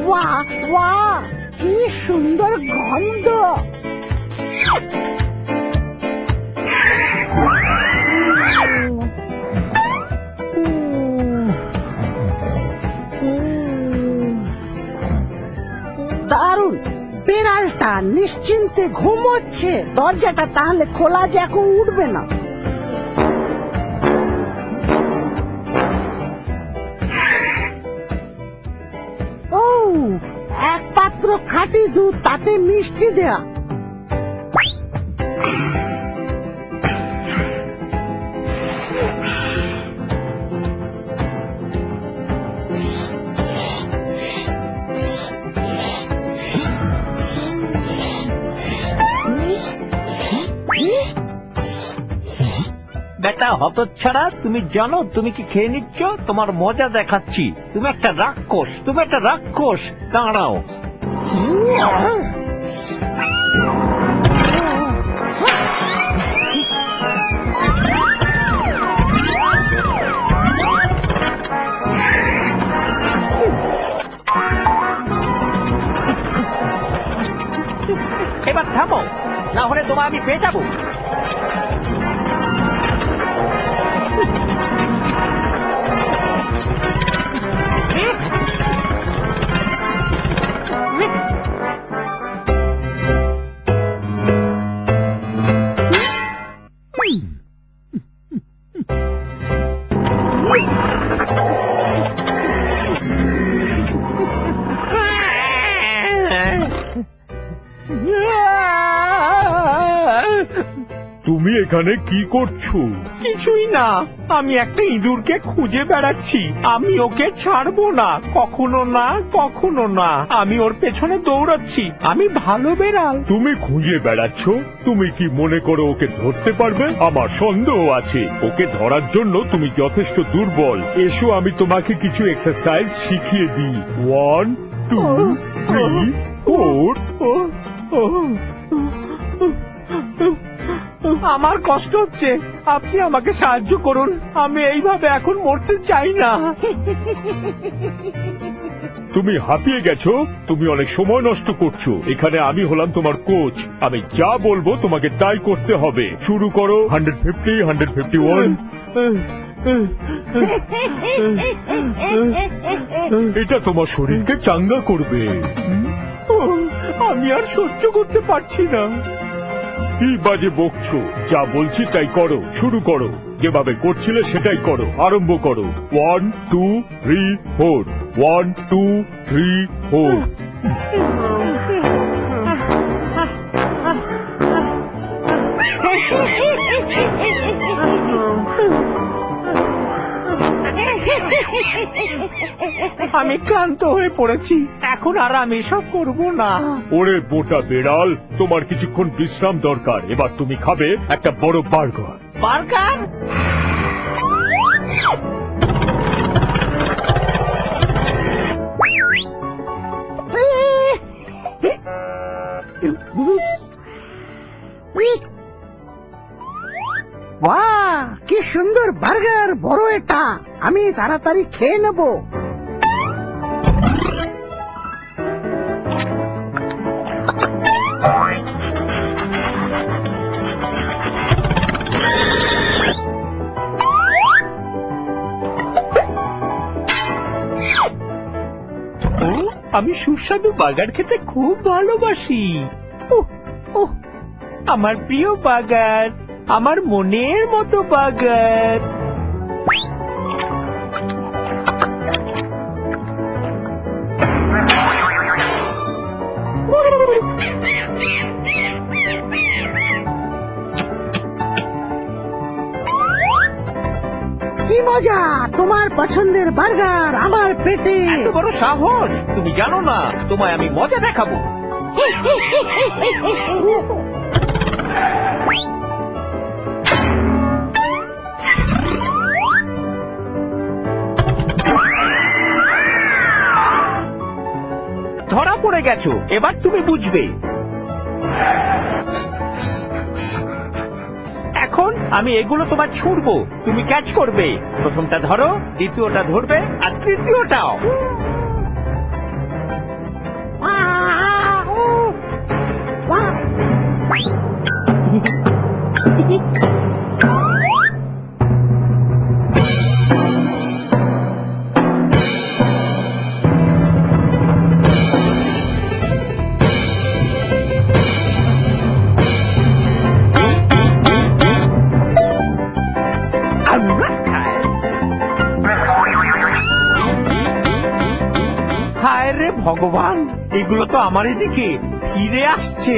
বাহ বাহ, কি সুন্দর গন্ধ। দারুণ, বিড়ালটা নিশ্চিন্তে ঘুমোচ্ছে। দরজাটা তাহলে খোলা যে এখন উঠবে না। ও, এক পাত্র খাঁটি দুধ, তাতে মিষ্টি দেয়া। বেটা হতচ্ছাড়া, তুমি জানো তুমি কি খেয়ে নিচ্ছ? তোমার মজা দেখাচ্ছি। তুমি একটা রাক্ষস, তুমি একটা রাক্ষস। দাঁড়াও। এবার থামো, না হলে তোমায় আমি পেয়ে যাবো। তুমি এখানে কি করছো? কিছুই না, আমি একটা ইঁদুরকে খুঁজে বেড়াচ্ছি। আমি ওকে ছাড়বো না, কখনো না, কখনো না। আমি ওর পেছনে দৌড়াচ্ছি। আমি ভালো বেড়াল। তুমি খুঁজে বেড়াচ্ছ? তুমি কি মনে করো ওকে ধরতে পারবে? আমার সন্দেহ আছে। ওকে ধরার জন্য তুমি যথেষ্ট দুর্বল। এসো আমি তোমাকে কিছু এক্সারসাইজ শিখিয়ে দিই। 1 2 3 4। আমার কষ্ট হচ্ছে, আপনি আমাকে সাহায্য করুন। আমি এইভাবে এখন মরতে চাই না। তুমি হাঁপিয়ে গেছো, তুমি অনেক সময় নষ্ট করছো। এখানে আমি হলাম তোমার কোচ। আমি যা বলবো তোমাকে তাই করতে হবে। শুরু করো। 150 151। এটা তোমার শরীরকে চাঙ্গা করবে। আমি আর সহ্য করতে পারছি না। কি বাজে বকছো? যা বলছি তাই করো। শুরু করো, যেভাবে করছিলে সেটাই করো। আরম্ভ করো। 1 2 3 4। 1 2 3 4। আমি ক্লান্ত হয়ে পড়েছি, এখন আর আমি এসব করবো না। ওরে বোটা বেড়াল, তোমার কিছুক্ষণ বিশ্রাম দরকার। এবার তুমি খাবে একটা বড় বার্গার। বার্গার? বাহ, কি সুন্দর বার্গার, বড় এটা। আমি তাড়াতাড়ি খেয়ে নেব। আমি সুস্বাদু বার্গার খেতে খুব ভালোবাসি। আমার প্রিয় বার্গার, আমার মনের মতো বার্গার। কি মজা, তোমার পছন্দের বার্গার আমার পেটে। এত বড় সাহস! তুমি জানো না, তোমায় আমি মজা দেখাবো। ধরা পড়ে গেছো, এবার তুমি বুঝবে। এখন আমি এগুলো তোমার ছুঁড়বো, তুমি ক্যাচ করবে। প্রথমটা ধরো, দ্বিতীয়টা ধরবে, আর তৃতীয়টাও। হায় রে ভগবান, এগুলো তো আমার এদিকে ফিরে আসছে।